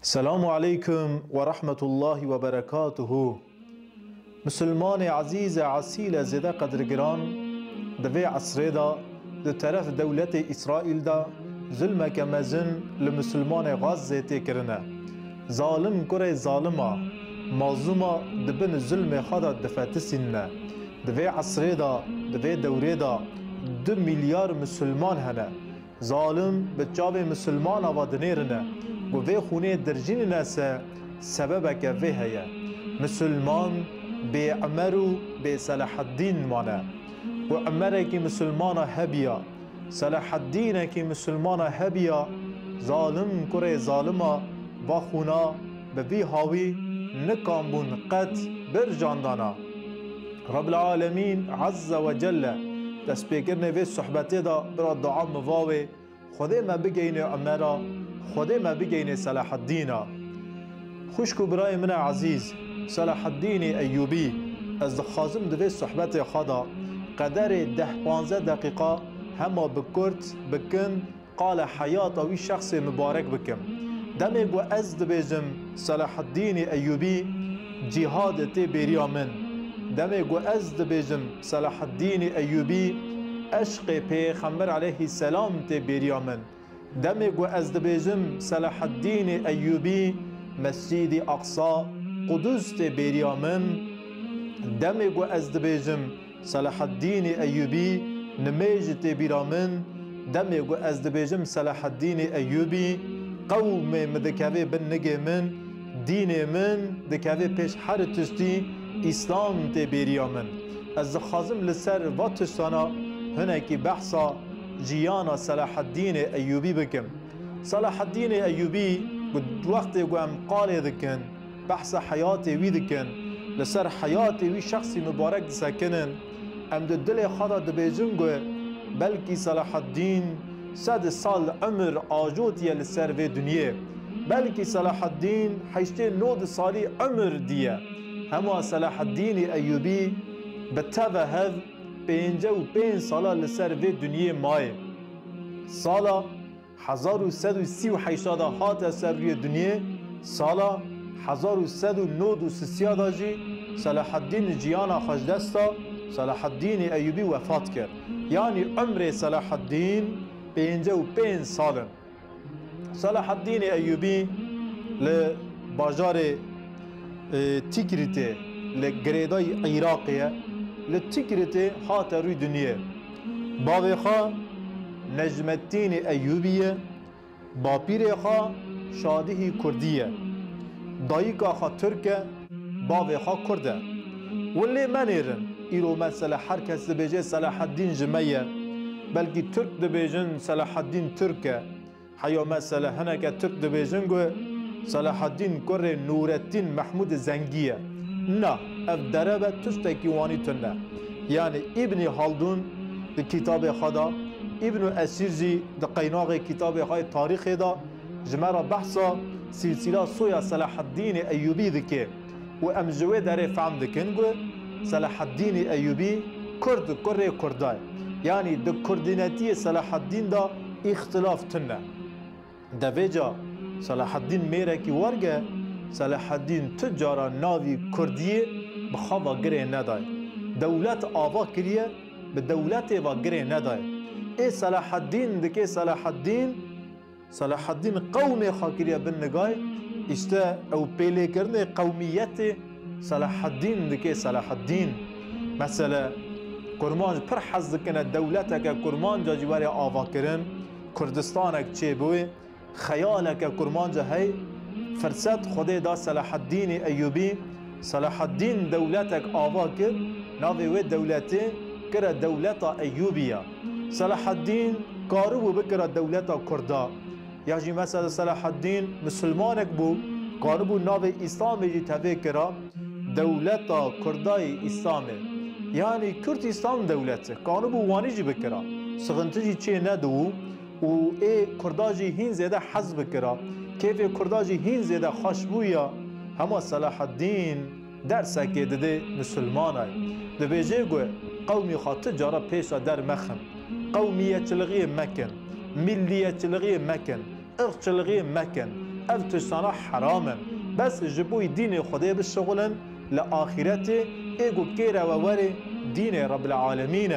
السلام عليكم ورحمة الله وبركاته. مسلمان عزیز عسیل زده قدرگران دوی عصر دا ده طرف دولت اسرائیل دا ظلم کمزن لمسلمان غزه تکرنه ظالم کره ظالما مظلوما دبن ظلم خدا دفتسینه دوی عصر دا دوی دوره دا 2 میلیارد مسلمان هنه ظالم به جاب مسلمان آوادنیرنه و وی خونه درجین نسه سبب که وی هیه مسلمان به عمر و به صلاح الدین مانه و عمر که مسلمان هبیا صلاح الدین که مسلمان هبیا ظالم کره ظالما با خونا به وی هاوی نکامبون قد برجاندانا رب العالمین عز و جل دست بگرنه وی صحبتی دا برا دعا مواوی خوده ما بگینه عمره خوده ما بگینه صلاح الدین خوشکو برای من عزیز صلاح الدین ایوبی از خازم دوی صحبت خدا قدر 10-15 دقیقه همه بکرد بکن قال حیات وی شخص مبارک بکم دمی گو از دبیجم صلاح الدین ایوبی جهاد تی بریا من دمی گو از دبیجم صلاح الدین ایوبی عشق پیغمبر علیه السلام تی بریا من دمی گو از دبیجم صلاح الدین ایوبی مسجد اقصا قدس تی بریا من دمی گو از دبیجم صلاح الدین ایوبی نمیج تی بریا من دمی گو از دبیجم صلاح الدین ایوبی قوم مدکوی بن نگه من دین من دکوی پیش هر تشتی اسلام تی بریا من از خازم لسر و تشتانا هنکی بحثا جیانا صلاح الدین ایوبی بکم صلاح الدین ایوبی وقتی گوهم قالی دکن بحث حیاتی وی دکن لسر حیاتی وی شخصی مبارک سکنن ام دل خدا دبیجن گوه بلکی صلاح الدین 100 سال عمر آجوتیه لسر و دنیا بلکی صلاح الدین 89 سالی عمر دیه همه صلاح الدین ایوبی به توهد 55 ساله لسر و دنیا مای سالا 1138 هات سر روی دنیا سالا 1193 داجی صلاح الدین جیانا خجدستا صلاح الدین ایوبی وفات کرد یعنی عمر صلاح الدین 55 سال صلاح الدین ایوبی لباجار تیکریته لگریدای عراقیه لتیکریته هات روی دنیا باوی خواه نجم الدین ایوبیه باپیر خواه شادی کردیه دایکا خواه ترکه باوی خواه کرده ولی منیرن ایرو مثلا هر کس دبیجه صلاح الدین جمعیه بلکی ترک دبیجن صلاح الدین ترکه حیا مثلا هنکه ترک دبیجن گوه صلاح الدین کره نورالدین محمود زنگیه نه اف دربه تشتکی وانی تنه یعنی ابن خلدون ده کتاب خدا ابن اسیرجی ده قیناغ کتاب خای تاریخ دا جمعه بحثا سلسله سویا صلاح الدین ایوبی دکه و امجوه داره فهم دکن گوه صلاح الدین ایوبی کرد کره کردای یعنی ده کردینتی صلاح الدین دا اختلاف تنه ده ویجا صلاح الدین میره که ورگه صلاح الدین تجارا ناوی کردیه بخوا گره ندای دولت آوا کریه به دولت و گره ندای ای صلاح الدین دکه صلاح الدین قوم خاکریه بن نگای اشته او پیله کرنه قومیت صلاح الدین دکه صلاح الدین مثلا کرمان پر حز کنه دولت که کرمان جا جواری آوا کرن کردستان که چه بوی خیال که کرمان جا هی فرصت خود دا صلاح الدین ایوبی صلاح الدین دولت که آوا کرد ناوی و دولتی کرد دولت ایوبیه صلاح الدین کارو بکره دولت کردا یا جی مثلا صلاح الدین مسلمانک بو کارو ناوی اسلامی جی تفه کرا دولت کردای اسلامی یعنی کرد اسلام دولته کانو بو وانی جی بکره سغنتی چه ندو و ای کرداجی هین زیده حزب کرا کیف کرداجی هین زیده خوشبویا همه صلاح الدین درسه که دده مسلمان های ده بیجه گوه قومی خاطر جارا پیشا در مخن قومیت چلغی مکن ملیت چلغی مکن ارق چلغی مکن اف تشتانا حرامن بس جبوی دین خدا بشغلن لآخرت ایگو کیره و وره دین رب العالمین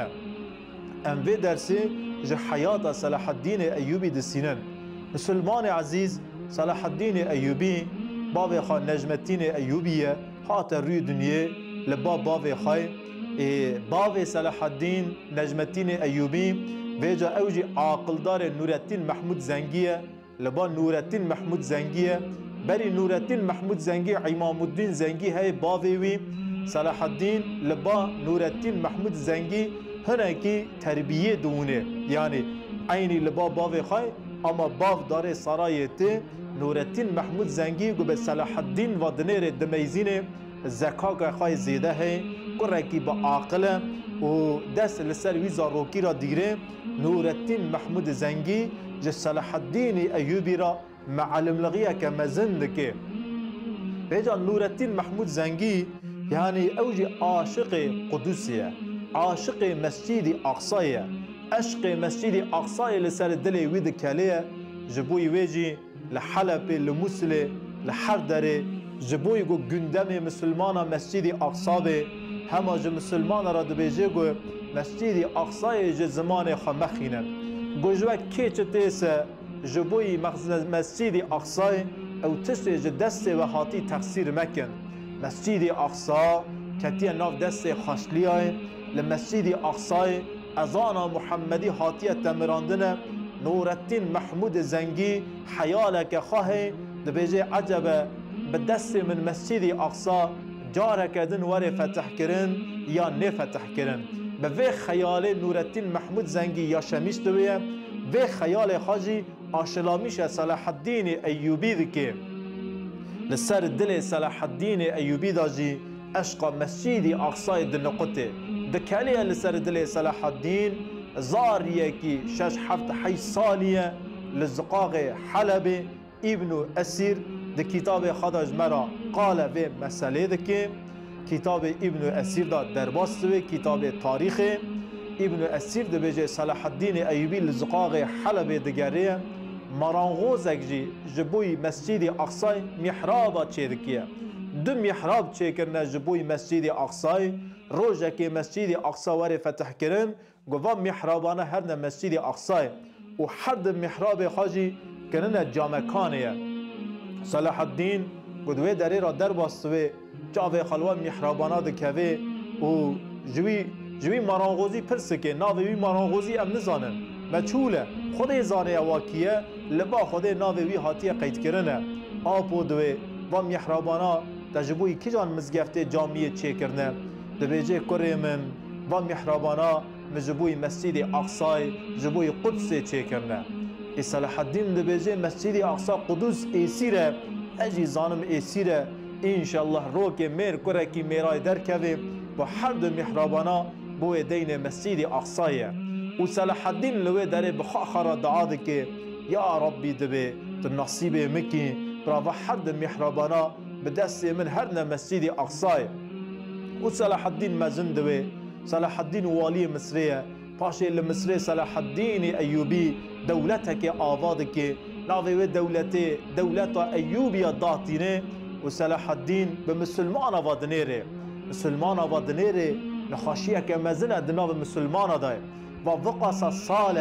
ام وی درسی جه حیات صلاح الدین ایوبی دسینن مسلمان عزیز صلاح الدین ایوبی باوی خواه نجم الدین ایوبیه هات روی دنیا لبا باوی خواه باوی صلاح الدین نجم الدین ایوبی ویجا اوجی عاقلدار نورالدین محمود زنگیه لبا نورالدین محمود زنگیه بری نورالدین محمود زنگی امام الدین زنگی های باوی وی صلاح الدین لبا نورالدین محمود زنگی هنکی تربیه دونه یعنی عینی لبا باوی خواه اما باو داره سرایته نورالدین محمود زنگی گو به صلاح الدین و دنیر دمیزین زکاک خواه زیده ہے کرکی با عاقله و دست لسر ویزا روکی را دیره نورالدین محمود زنگی جه صلاح الدین ایوبی را معلم لغیه که مزند که بیجا نورالدین محمود زنگی یعنی اوجی عاشق قدوسیه عاشق مسجد اقصایه عشق مسجد اقصای لسر دل وید کلیه جبوی ویجی لحلب لموسل لحردره جبوی گو گندم مسلمان مسجد اقصابه همه جو مسلمان را دبیجه گو مسجد اقصای جو زمان خمخینه گو جوک کیچ تیسه جبوی مسجد اقصای او تشت جو دست و حاتی تقصیر مکن مسجد اقصا کتی ناف دست خاشلیای لمسجد اقصای ازانا محمدی حاتی تمراندنه نورالدین محمود زنگی حیالک خواه دبیجه عجبه به دست من مسجد اقصا جارک دن وره فتح کرن یا نفتح کرن به وی خیال نورالدین محمود زنگی یا شمیش دویه وی خیال خاجی آشلامیش صلاح الدین ایوبی دکه لسر دل صلاح الدین ایوبی داجی عشق مسجد اقصای دنقطه دکالیه لسر دل صلاح الدین زاریه کی 6-7 سالیه لزقاق حلب ابن اسیر ده کتاب خداج مرا قال و مسئله ده که کتاب ابن اسیر دا درباست و کتاب تاریخ ابن اسیر ده بجه صلاح الدین ایوبی لزقاق حلب دگره مرانغوزک جی جبوی مسجد اقصای محرابا چه دکیه دو محراب چه کرنه جبوی مسجد اقصای روزه که مسجد اقصا وره فتح کرن گوه محرابانه هر نه مسجد اقصای و هر ده محراب خاجی کننه جامکانه صلاح الدین گدوه دره را در باستوه جاوه خلوه محرابانه دکوه و جوی مرانغوزی پرسه که ناوی مرانغوزی ام نزانن مچوله خود زانه واکیه لبا خود ناوی حاطیه قید کرنه آپو دوه و محرابانه تجبوی کی جان مزگفته جامیه چه کرنه دبیجه کره من و محرابانه مجبوی مسجد اقصای جبوی قدس چه کرنه صلاح الدین دبیجه مسجد اقصا قدوس ایسیره اجی زانم ایسیره انشالله رو که میر کره کی میرای در کوه و هر دو محرابانا بوی دین مسجد اقصایه و صلاح الدین لوی داره بخاخرا دعا ده که یا ربی دبی تو نصیب مکی برا و هر دو محرابانا به دست من هر نه مسجد اقصایه و صلاح الدین مزن دوی صلاح الدین والی مصریه پاشه لمصر صلاح الدین ایوبی دولته که آواده که ناوی و دولت ایوبی داتینه و صلاح الدین به مسلمان آوادنیره مسلمان آوادنیره نخاشیه که مزنه دناو مسلمان دای و وقاس سال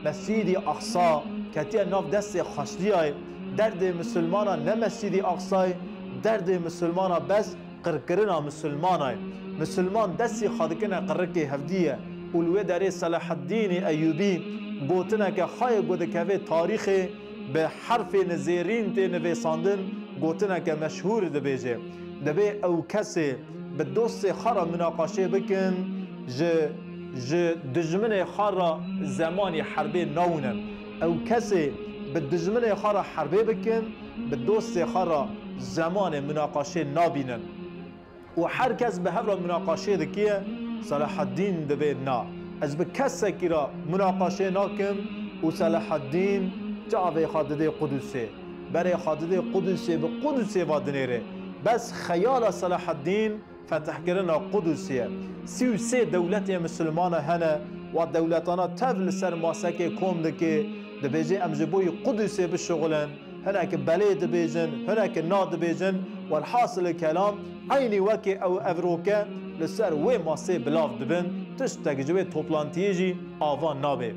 مسجد اقصا کتی ناو دست خاشلیه درد مسلمان نه مسجد اقصا درد مسلمان بس قرقرنا مسلمان دستی خادکنه قرقه هفدیه اولوه داره صلاح الدین ایوبی گوتنه که خواهی گوده که تاریخ به حرف نزیرین تی نویساندن گوتنه که مشهور ده بیجه ده بی او کسی به دوست خارا مناقشه بکن جه دجمن خارا زمانی حربه نونن او کسی به دجمن خارا حربه بکن به دوست خارا زمان مناقشه نابینن و هر کس به هر مناقشه دکیه صلاح الدین دبی نا از به کسی که را مناقشه ناکم و صلاح الدین جاوه خادده قدوسه برای خادده قدوسه به قدوسه وادنیره بس خیال صلاح الدین فتح کردن قدوسیه 33 دولت مسلمان هنه و دولتانا تفل سر ماسک کوم دکه دبیجه امجبوی قدوسه بشغلن هناك بلي دبيجن هناك نا دبيجن والحاصل الكلام عيني وكي أو أفروكا لسر وي ماسي بلاف دبن تشتك جوي توبلانتيجي آفان نابي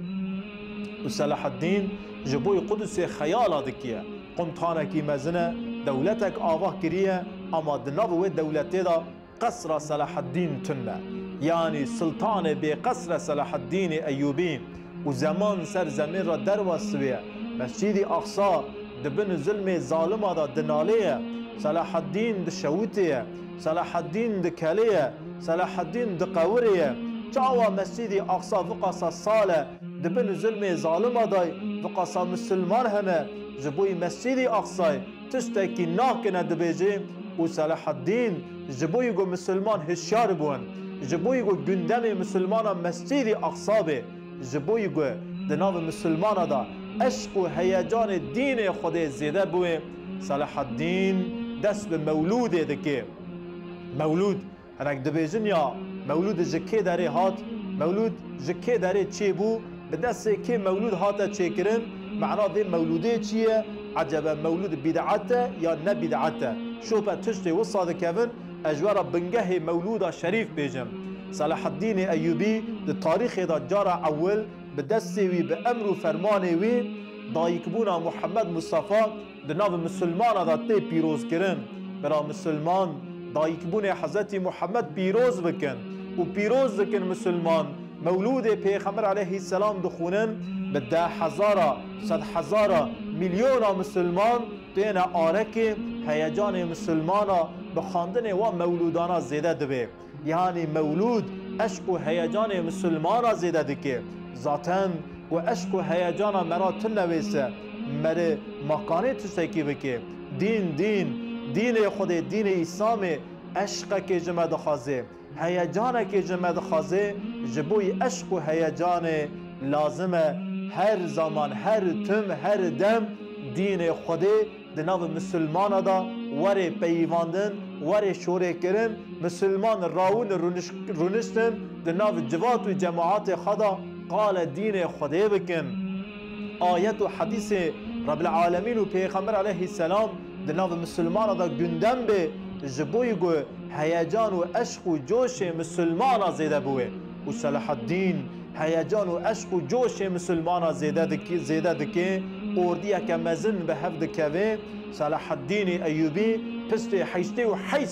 وصلاح الدين جبوي قدس خيال دكيا قمتانكي مزنه دولتك آواه كريه اما دناو دولتي دا قصر صلاح الدين تنه يعني سلطان بقصر صلاح الدين أيوبي وزمان سر زمین را در واسویه مسجد اقصا دبن ظلم ظالم دا دنالیه صلاح الدین دشوتیه صلاح الدین دکلیه صلاح الدین دقوریه چاوا مسجد اقصا وقصا ساله دبن ظلم ظالم دای وقصا مسلمان همه جبوی مسجد اقصا تشتکی ناکنه دبیجی و صلاح الدین جبوی گو مسلمان هشیار بون جبوی گو گندم مسلمان مسجد اقصا به جبوی گو دناو مسلمان دا عشق و هیجان دین خود زیده بوه صلاح الدین دست به مولود دکه مولود هنک دبیجن یا مولود جکه داره هات مولود جکه داره چی بو به دست که مولود هاته چی کرن معنا ده مولوده چیه عجبا مولود بدعته یا نه بدعته شوپا تشتی وصاده کفن اجوار بنگه مولود شریف بیجم صلاح الدین ایوبی ده تاریخ دا جار اول به دستی وی به امر و فرمان وی دایکبونا محمد مصطفی ده ناو مسلمان دا تی پیروز کرن برا مسلمان دایکبون حضرت محمد پیروز بکن و پیروز بکن مسلمان مولود پیغمبر علیه السلام دخونن به 10,000 100,000 میلیون مسلمان دین آرک هیجان مسلمان به خواندن و مولودانا زیده دبه یعنی مولود عشق و هیجان مسلمان زیده دکه ذاتن و عشق و هیجان مرا تنویسه مره مکانه تشکی بکه دین خود دین اسلام عشق که جمع دخوازه هیجان که جمع دخوازه جبوی عشق و هیجان لازمه هر زمان هر تم هر دم دین خود دناو مسلمان دا وره پیواندن وره شوره کرن مسلمان راون رونشتن دناو جوات و جماعات خدا قال دین خود بکن آیت و حدیث رب العالمین و پیغمبر علیه السلام دناو مسلمان دا گندم به جبوی گو هیجان و عشق و جوش مسلمان زیده بوه و صلاح الدین هیجان و عشق و جوش مسلمان زیده دکه اردیه که مزن به هفت کوه صلاح الدین ایوبی پست 88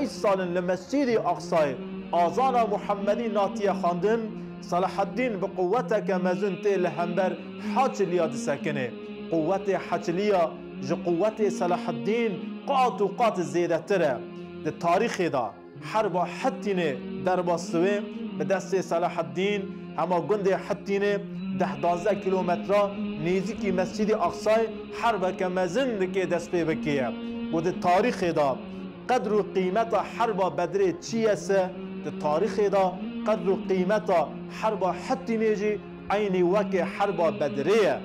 سال لمسجد اقصای آذان محمدی ناتیه خواندن صلاح الدین به قوت که مزن تیل همبر حاچلیا دسکنه قوت حاچلیا جو قوت صلاح الدین قات و قات زیده تره ده تاریخ دا حرب حتینه در باستوه به دست صلاح الدین اما گنده حتینه 10-12 کیلومتر نیزی مسجد اقصای حرب که مزن که دست پی بکیه و ده تاریخ دا قدر و قیمت حرب بدره چیه سه ده تاریخ دا قدر و قیمت حرب حتینه جی عینی وکه حرب بدره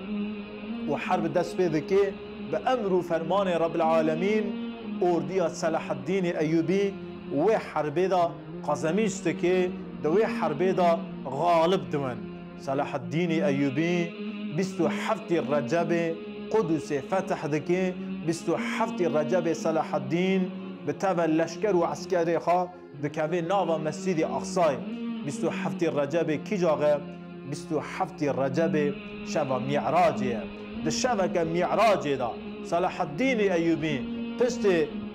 و حرب دست پی بکیه به امر و فرمان رب العالمین اردی صلاح الدین ایوبی و حربه دا قزمیشت که دوی حربه دا غالب دون صلاح الدین ایوبی 27 رجب قدس فتح دکه 27 رجب صلاح الدین به تبع لشکر و عسکر خواه دکوه ناو مسجد اقصای 27 رجب کی جاغه 27 رجب شب معراجه ده شب که معراجه دا صلاح الدین ایوبی پشت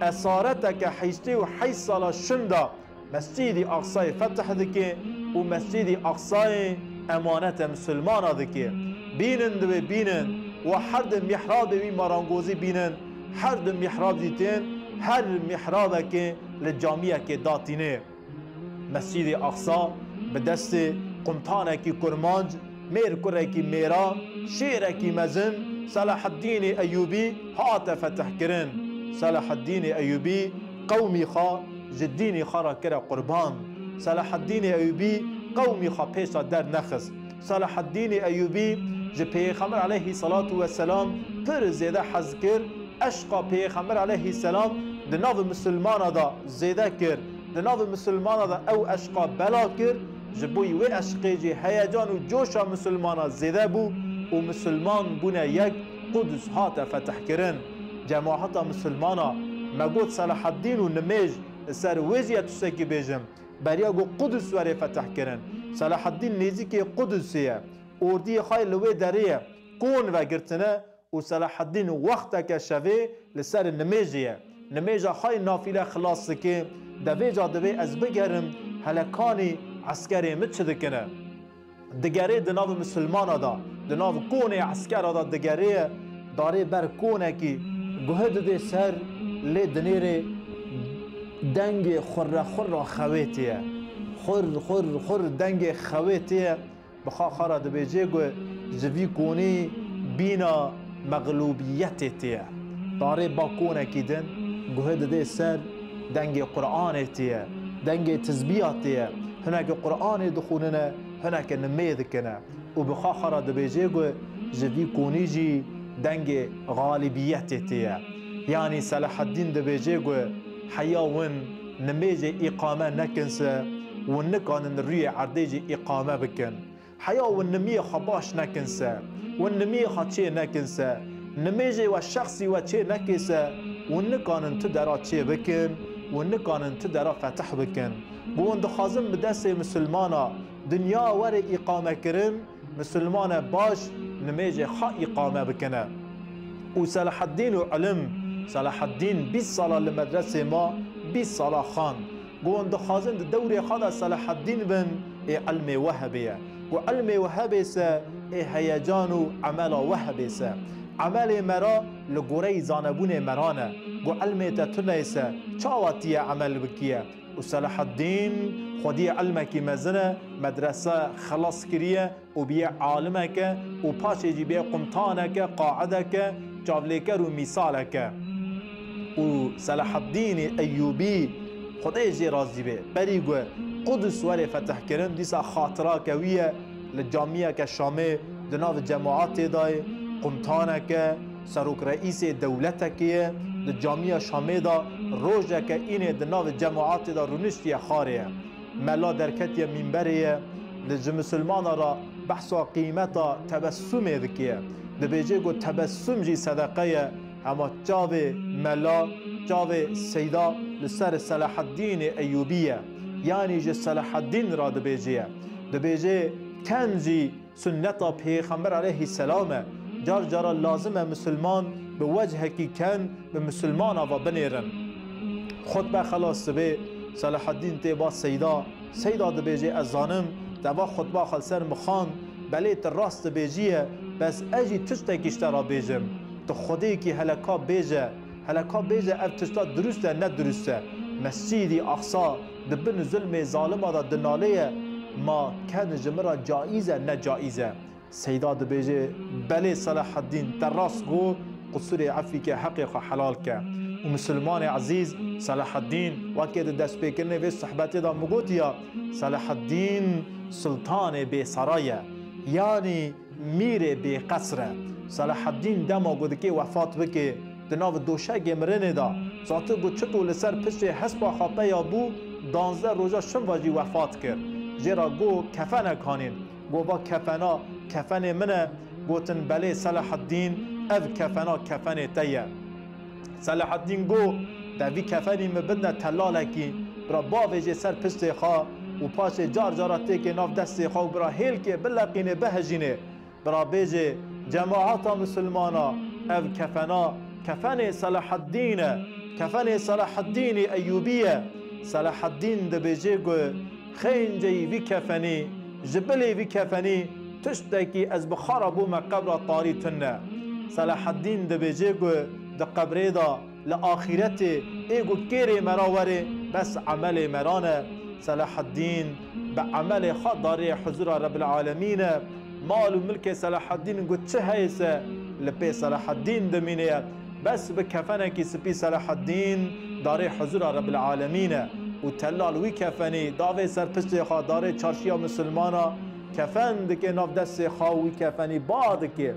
اسارت که 88 سال شنده مسجد اقصای فتح دکه و مسجد اقصای امانت مسلمان دکه بینند و بینند و هر دو محراب وی مارانگوزی بینند هر دو محراب دیتین هر محراب که لجامعه که داتینه مسجد اقصا به دست قمطانه کی کرمانج میر کره کی میرا شیره کی مزن صلاح الدین ایوبی هات فتح کرن صلاح الدین ایوبی قومی خواه جدینی خواه را کرا قربان صلاح الدین ایوبی قومی خواه پیشا در نخست صلاح الدین ایوبی جه پیغمبر علیه الصلاة والسلام پر زیده حز کر عشقا پیغمبر علیه السلام دناو مسلمان دا زیده کر دناو مسلمان دا او عشقا بلا کر جبوی و عشقی جه هیجان و جوشا مسلمان زیده بو و مسلمان بونه یک قدس هات فتح کرن جماعت مسلمانا مگود صلاح الدین و نمیج سر ویزیت سکی بیجم بریا گو قدس وره فتح کرن صلاح الدین نیزی که قدسیه اردی خای لوی دریه کون و گرتنه و صلاح الدین وقت که شوه لسر نمیجیه نمیجا خای نافیله خلاص که دویجا دوی از بگرم هلکانی عسکری مچه کنه دگره دناو مسلمان دا دناو کون عسکر دا دگره داره بر کونه که گوهد ده سر لی دنیر دنگ خور خویتیه خور دنگ خویتیه بخوا خارا ده بیجه گو جوی کونی بینا مغلوبیت تیه داره با کونه که دن گوهد ده سر دنگ قرآن تیه دنگ تزبیات تیه هناك قرآن دخولنا هناك نميذ كنا وبخا خرا دبيجي جو جدي كونيجي دنگ غالبيتي يعني صلاح الدين دبيجي جو حياون نميجي إقامة نكنسا ونكان الري عرديجي إقامة بكن حياون نمي خباش نكنسا والنمي خاتشي نكنسا نميجي والشخصي واتشي نكنسا ونكان تدرا تشي بكن ونكان تدرا فتح بكن بوند خازم بدست مسلمانا دنیا ور اقامه کرن مسلمان باش نمیجه خا اقامه بکنه و صلاح الدین و علم صلاح الدین 20 ساله لمدرسه ما 20 ساله خان بوند خازم دور خدا صلاح الدین بن علم وهبیه و علم وهبه سه هیجان و عمل وهبه سه عمل مرا لگوره زانبون مرانه و علم تتونه سه چاواتی عمل بکیه و صلاح الدین خودی علمك مزنه مدرسه خلاص کریه و بیه عالمك و پاشه جی بیه قمطانك قاعدك جاوليك و مثالك و صلاح الدین ایوبی خدای جی راضی به بریگو قدس وره فتح کرن دیسا خاطره کویه لجامعه که شامه دناو جماعات دای قمطانك سروک رئیس دولتك لجامعه شامه دا روژه که اینه دناو جماعات دا رونشتی خاریه ملا درکتی منبریه لج مسلمان را بحثا قیمتا تبسم دکیه دبیجه گو تبسم جی صدقه اما جاو ملا جاو سیدا لسر صلاح الدین ایوبیه یعنی جی صلاح الدین را دبیجه کنجی سنتا پیغمبر علیه السلام جار جارا لازم مسلمان به وجه کی کن به مسلمان و بنیرن خطبه خلاص به صلاح الدین تیبا سیدا دبیجه از زانم دوا خطبه خلصر مخان بلیت راست بیجیه بس اجی تشتا کشتا را بیجم تو خودی که هلکا بیجه اف تشتا درسته نه درسته مسجدی اقصا دبن ظلم ظالم دا دنالیه ما کن جمرا جائزه نه جائزه سیدا دبیجه بلی صلاح الدین تراس گو قصور عفی که حقیق حلال که و مسلمان عزیز صلاح الدین وقتی دست بکنه و صحبتی دا مگوتیا صلاح الدین سلطان بی سرایه یعنی میر بی قصره صلاح الدین دما گوده که وفات بکه دناو دوشه گمرنه دا ذاته گو چطو لسر پشت حسب خاپه یا بو 12 روزا شم واجی وفات کرد جرا گو کفنه کانین گو با کفن منه گوتن بله صلاح الدین اف کفنا کفن تیه صلاح الدین گو دوی کفنی مبدن تلالکی برا باویجه سر پشت خواه و پاش جار جاراته که ناف دست خواه برا هیل که بلقینه بهجینه برا بیجه جماعات مسلمانا اف کفن صلاح الدین صلاح الدین ایوبیه صلاح الدین ده بیجه گو خینجی وی کفنی جبلی وی کفنی تشتکی از بخار بوم قبر طاری تنه صلاح الدین ده بیجه گو ده قبره دا لآخرت ایگو کیری مراوره بس عمل مرانه صلاح الدین به عمل خود داره حضور رب العالمین مال و ملک صلاح الدین گو چه هیسه لپی صلاح الدین دمینه بس به کفنه کی سپی صلاح الدین داره حضور رب العالمین و تلال وی کفنی داوی سر پشت خواه داره چارشیا مسلمانا کفن دکه ناف دست خواه وی کفنی باد که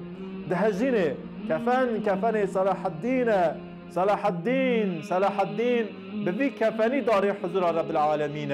دهجینه کفن صلاح الدین به وی کفنی داره حضور رب العالمین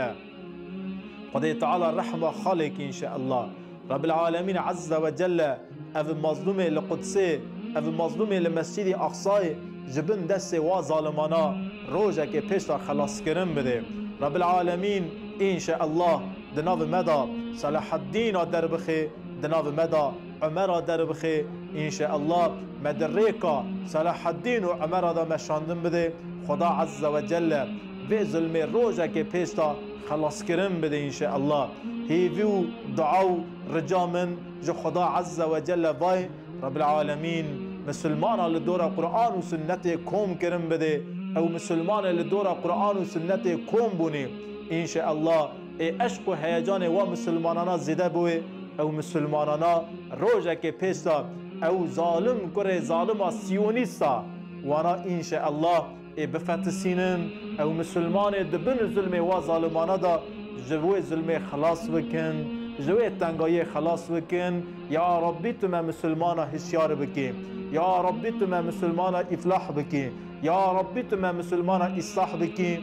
خدای تعالی رحمه خالق ان شاء الله رب العالمین عز و جل اف مظلوم القدسه اف مظلوم لمسجد اقصای جبن دست و ظالمانا روزه که پیشتا خلاص کرن بده رب العالمین ان شاء الله دناو مدا صلاح الدین در بخی دناو مدا عمر در بخی ان شاء الله مدرکا صلاح الدین و عمر دا مشاندن بده خدا عز و جل به ظلم روزه که پیشتا خلاص کرن بده ان شاء الله هیویو دعاو رجامن جو خدا عز و جل وای رب العالمین مسلمان لدور قرآن و سنت کوم کرن بده او مسلمان لدور قرآن و سنت کوم بونی ان شاء الله ای عشق و هیجان و مسلمانانا زیده بوی او مسلمانانا روزه که پیستا او ظالم کره ظالم سیونیستا وانا ان شاء الله ای بفتسینن او مسلمان دبن ظلم و ظالمانا دا جوی ظلم خلاص بکن جوی تنگای خلاص بکن یا ربی تو ما مسلمانا هشیار بکی یا ربی تو ما مسلمانا افلاح بکی یا ربی تو ما مسلمانا اصلاح بکی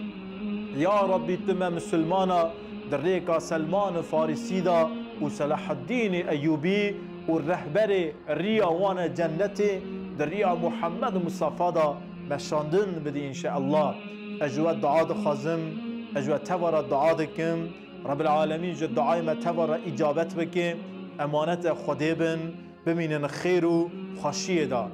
یا ربی تو ما مسلمانا در ریکا سلمان فارسی دا و صلاح الدین ایوبی و رهبر ریاوان جنت در ریا محمد مصطفى دا مشاندن بدی انشاءالله اجوا دعا خازم اجوا تورا دعا دکم رب العالمین جو دعای ما تورا اجابت بکم امانت خدای بن بمینن خیر و خوشی دا